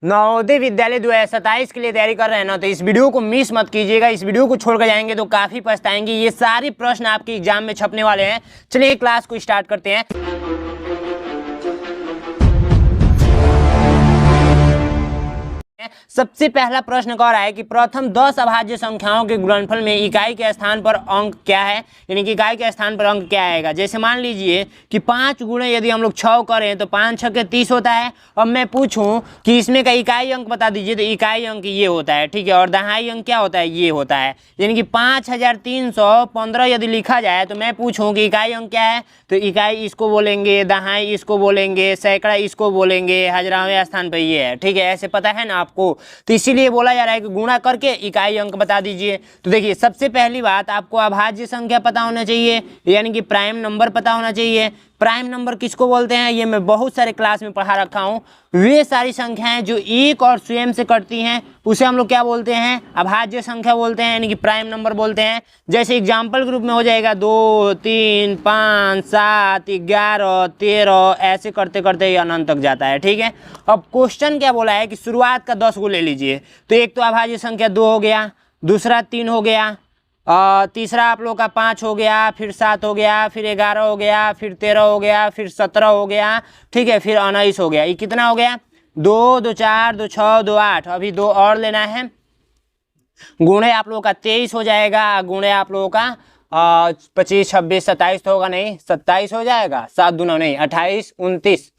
नवोदय विद्यालय 2027 के लिए तैयारी कर रहे हैं ना, तो इस वीडियो को मिस मत कीजिएगा। इस वीडियो को छोड़कर जाएंगे तो काफी पछताएंगे। ये सारे प्रश्न आपके एग्जाम में छपने वाले हैं। चलिए क्लास को स्टार्ट करते हैं। सबसे पहला प्रश्न कह रहा है कि प्रथम 10 अभाज्य संख्याओं के गुणनफल में इकाई के स्थान पर अंक क्या है, यानी कि इकाई के स्थान पर अंक क्या आएगा। जैसे मान लीजिए कि 5 गुणे यदि हम लोग 6 करें तो 5 6 के 30 होता है। अब मैं पूछूं कि इसमें का इकाई अंक बता दीजिए, तो इकाई अंक ये होता है, ठीक है। और दहाई अंक क्या होता है, ये होता है। यानी कि 5315 यदि लिखा जाए तो मैं पूछूं कि इकाई अंक क्या है, तो इकाई इसको बोलेंगे, दहाई इसको बोलेंगे, सैकड़ा इसको बोलेंगे, हजारवें स्थान पर ये है, ठीक है। ऐसे पता है ना आपको, तो इसीलिए बोला जा रहा है कि गुणा करके इकाई अंक बता दीजिए। तो देखिए, सबसे पहली बात आपको अभाज्य संख्या पता होना चाहिए, यानी कि प्राइम नंबर पता होना चाहिए। प्राइम नंबर किसको बोलते हैं, ये मैं बहुत सारे क्लास में पढ़ा रखा हूँ। वे सारी संख्याएं जो एक और स्वयं से कटती हैं उसे हम लोग क्या बोलते हैं, अभाज्य संख्या बोलते हैं, यानी कि प्राइम नंबर बोलते हैं। जैसे एग्जाम्पल के रूप में हो जाएगा 2 3 5 7 11 13, ऐसे करते करते ये अनंत तक जाता है, ठीक है। अब क्वेश्चन क्या बोला है कि शुरुआत का 10 को ले लीजिए। तो एक तो अभाज्य संख्या 2 हो गया, दूसरा 3 हो गया, तीसरा आप लोग का 5 हो गया, फिर 7 हो गया, फिर 11 हो गया, फिर 13 हो गया, फिर 17 हो गया, ठीक है, फिर 19 हो गया। ये कितना हो गया, 2 2 4 2 6 2 8। अभी 2 और लेना है, गुणे आप लोगों का 23 हो जाएगा, गुणे आप लोगों का 25 26 27 तो होगा नहीं, 27 हो जाएगा, 7 दूना नहीं 28 29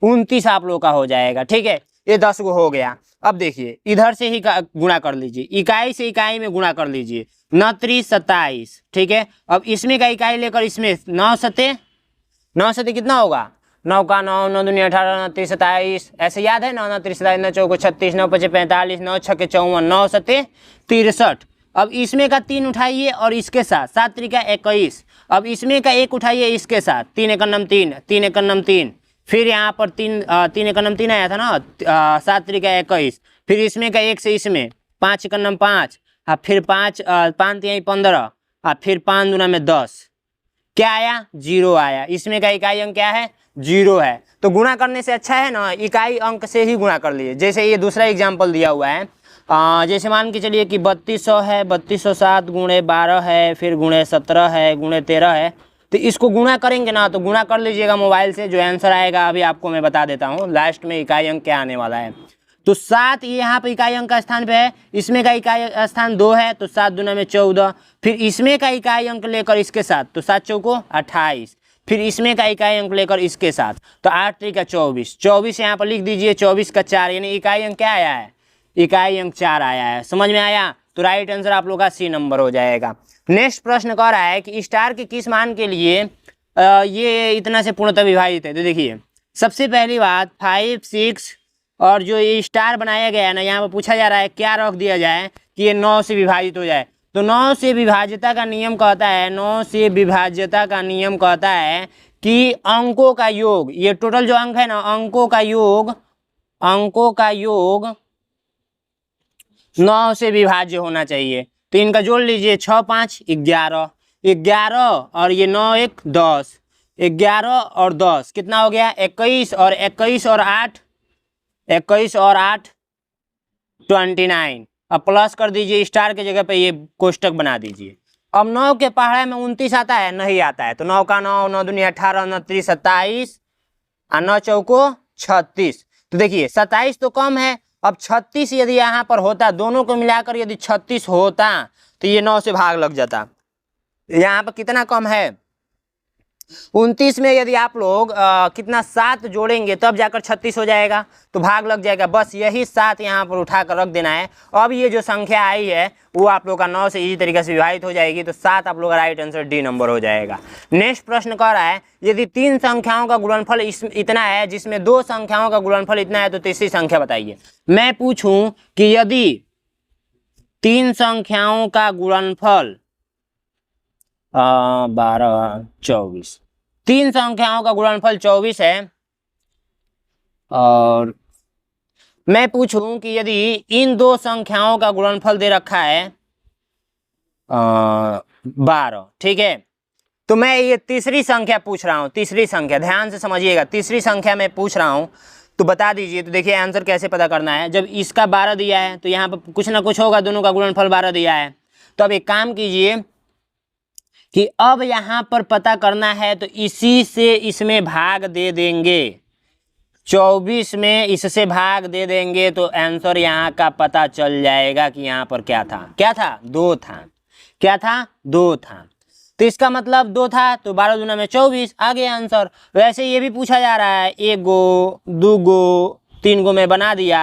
29 आप लोग का हो जाएगा, ठीक है। ये 10 को हो गया। अब देखिए इधर से ही गुणा कर लीजिए, इकाई से इकाई में गुणा कर लीजिए, 9 3 27, ठीक है। अब इसमें का इकाई लेकर इसमें 9 सते कितना होगा, 9 का 9 9 दूनी 18 9 3 27, ऐसे याद है, 9 9 3 27 9 4 36 9 5 45 9 6 54 9 सते 63। अब इसमें का 3 उठाइए और इसके साथ 7 त्रिका 21। अब इसमें का 1 उठाइए इसके साथ, 3 1 9 3 3 1 9 3, फिर यहाँ पर 3 1 9 3 आया था ना, 7 त्रिका 21। फिर इसमें का 1 से इसमें 5 1 9 5, फिर 5 5 3 15, फिर 5 दूना में 10, क्या आया, 0 आया। इसमें का इकाई अंक क्या है, 0 है। तो गुणा करने से अच्छा है ना इकाई अंक से ही गुणा कर लीजिए। जैसे ये दूसरा एग्जाम्पल दिया हुआ है, जैसे मान के चलिए कि 3200 है, 3207 गुणे 12 है, फिर गुणे 17 है, गुणे 13 है। तो इसको गुणा करेंगे ना, तो गुणा कर लीजिएगा मोबाइल से, जो आंसर आएगा अभी आपको मैं बता देता हूँ लास्ट में इकाई अंक क्या आने वाला है। तो 7 ये यहाँ पे इकाई अंक का स्थान पे है, इसमें का इकाई स्थान 2 है, तो 7 दूना में 14। फिर इसमें का इकाई अंक लेकर इसके साथ, तो 7 चौको 28। फिर इसमें का इकाई अंक लेकर इसके साथ, तो 8 3 का 24, 24 यहाँ पर लिख दीजिए, 24 का 4, यानी इकाई अंक क्या आया है, इकाई अंक 4 आया है। समझ में आया, तो राइट आंसर आप लोग का सी नंबर हो जाएगा। नेक्स्ट प्रश्न कह रहा है कि स्टार के किस मान के लिए ये इतना से पूर्णतः विभाजित है। तो देखिए सबसे पहली बात 5 6, और जो ये स्टार बनाया गया है ना, यहाँ पर पूछा जा रहा है क्या रख दिया जाए कि ये 9 से विभाजित हो जाए। तो 9 से विभाज्यता का नियम कहता है, 9 से विभाज्यता का नियम कहता है कि अंकों का योग, ये टोटल जो अंक है ना, अंकों का योग 9 से विभाज्य होना चाहिए। तो इनका जोड़ लीजिए, 6 5 11, 11 और ये 9 1 10, 11 और 10 कितना हो गया, 21, और 21 और 8 29। अब प्लस कर दीजिए, स्टार के जगह पे ये कोष्टक बना दीजिए। अब 9 के पहाड़े में 29 आता है, नहीं आता है। तो 9 का 9 9 दूनी 18 9 3 27, 9 चौको 36। तो देखिए 27 तो कम है, अब 36 यदि यहाँ पर होता, दोनों को मिलाकर यदि 36 होता तो ये 9 से भाग लग जाता। यहाँ पर कितना कम है, 29 में यदि आप लोग कितना 7 जोड़ेंगे तब जाकर 36 हो जाएगा, तो भाग लग जाएगा। बस यही 7 यहाँ पर उठाकर रख देना है। अब ये जो संख्या आई है वो आप लोग का 9 से इसी तरीके से विभाजित हो जाएगी, तो 7 आप लोग का राइट आंसर डी नंबर हो जाएगा। नेक्स्ट प्रश्न कह रहा है यदि 3 संख्याओं का गुणनफल इतना है, जिसमें 2 संख्याओं का गुणनफल इतना है, तो तीसरी संख्या बताइए। मैं पूछूं कि यदि 3 संख्याओं का गुणनफल 12 24, 3 संख्याओं का गुणनफल 24 है, और मैं पूछूं कि यदि इन 2 संख्याओं का गुणनफल दे रखा है 12, ठीक है। तो मैं ये तीसरी संख्या पूछ रहा हूं, तीसरी संख्या ध्यान से समझिएगा, तीसरी संख्या मैं पूछ रहा हूं तो बता दीजिए। तो देखिए आंसर कैसे पता करना है, जब इसका 12 दिया है तो यहाँ पर कुछ ना कुछ होगा, दोनों का गुणनफल 12 दिया है। तो अब एक काम कीजिए कि अब यहाँ पर पता करना है तो इसी से इसमें भाग दे देंगे, 24 में इससे भाग दे देंगे तो आंसर यहाँ का पता चल जाएगा कि यहाँ पर क्या था, क्या था, 2 था, क्या था, 2 था। तो इसका मतलब 2 था तो 12 दूना में 24 आ गया आंसर। वैसे ये भी पूछा जा रहा है 1 गो 2 गो 3 गो में बना दिया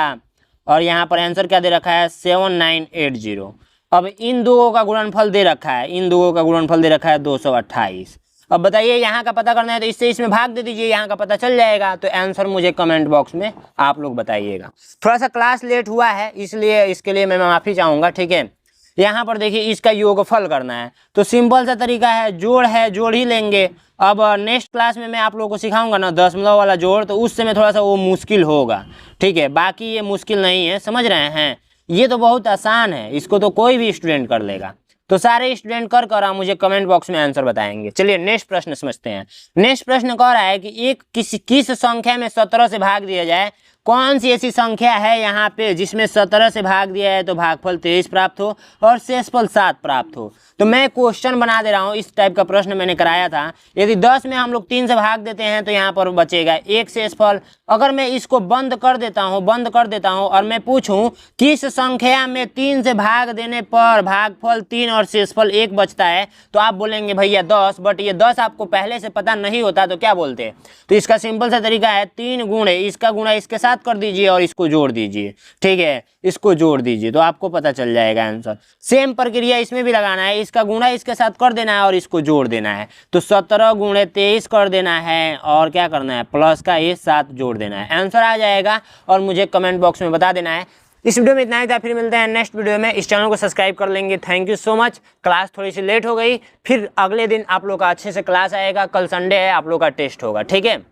और यहाँ पर आंसर क्या दे रखा है 7980। अब इन दो का गुणनफल दे रखा है, इन दो का गुणनफल दे रखा है 228। अब बताइए यहाँ का पता करना है तो इससे इसमें भाग दे दीजिए, यहाँ का पता चल जाएगा। तो आंसर मुझे कमेंट बॉक्स में आप लोग बताइएगा। थोड़ा सा क्लास लेट हुआ है इसलिए इसके लिए मैं माफ़ी चाहूँगा, ठीक है। यहाँ पर देखिए इसका योगफल करना है तो सिंपल सा तरीका है, जोड़ है, जोड़ ही लेंगे। अब नेक्स्ट क्लास में मैं आप लोगों को सिखाऊंगा ना दशमलव वाला जोड़, तो उस समय थोड़ा सा वो मुश्किल होगा, ठीक है। बाकी ये मुश्किल नहीं है, समझ रहे हैं, ये तो बहुत आसान है, इसको तो कोई भी स्टूडेंट कर लेगा। तो सारे स्टूडेंट कर मुझे कमेंट बॉक्स में आंसर बताएंगे। चलिए नेक्स्ट प्रश्न समझते हैं। नेक्स्ट प्रश्न कह रहा है कि एक किस संख्या में 17 से भाग दिया जाए, कौन सी ऐसी संख्या है यहाँ पे जिसमें 17 से भाग दिया है तो भागफल 23 प्राप्त हो और शेषफल 7 प्राप्त हो। तो मैं क्वेश्चन बना दे रहा हूँ, इस टाइप का प्रश्न मैंने कराया था। यदि 10 में हम लोग 3 से भाग देते हैं तो यहाँ पर बचेगा 1 शेषफल। अगर मैं इसको बंद कर देता हूँ और मैं पूछूं किस संख्या में 3 से भाग देने पर भागफल 3 और शेषफल 1 बचता है, तो आप बोलेंगे भैया 10, बट ये 10 आपको पहले से पता नहीं होता तो क्या बोलते। तो इसका सिंपल सा तरीका है 3 गुणे इसका गुणा इसके साथ कर दीजिए और इसको जोड़ दीजिए, ठीक है, इसको जोड़ दीजिए तो आपको पता चल जाएगा आंसर। सेम प्रक्रिया इसमें भी लगाना है, इसका गुणा इसके साथ कर देना है और इसको जोड़ देना है। तो 17 गुणे 23 कर देना है और क्या करना है प्लस का ये 7 जोड़ देना है, आंसर आ जाएगा और मुझे कमेंट बॉक्स में बता देना है। इस वीडियो में इतना ही था, फिर मिलते हैं नेक्स्ट वीडियो में। इस चैनल को सब्सक्राइब कर लेंगे। Thank you so much. Class थोड़ी सी लेट हो गई, फिर अगले दिन आप लोग का अच्छे से क्लास आएगा। कल संडे है, आप लोग का टेस्ट होगा, ठीक है।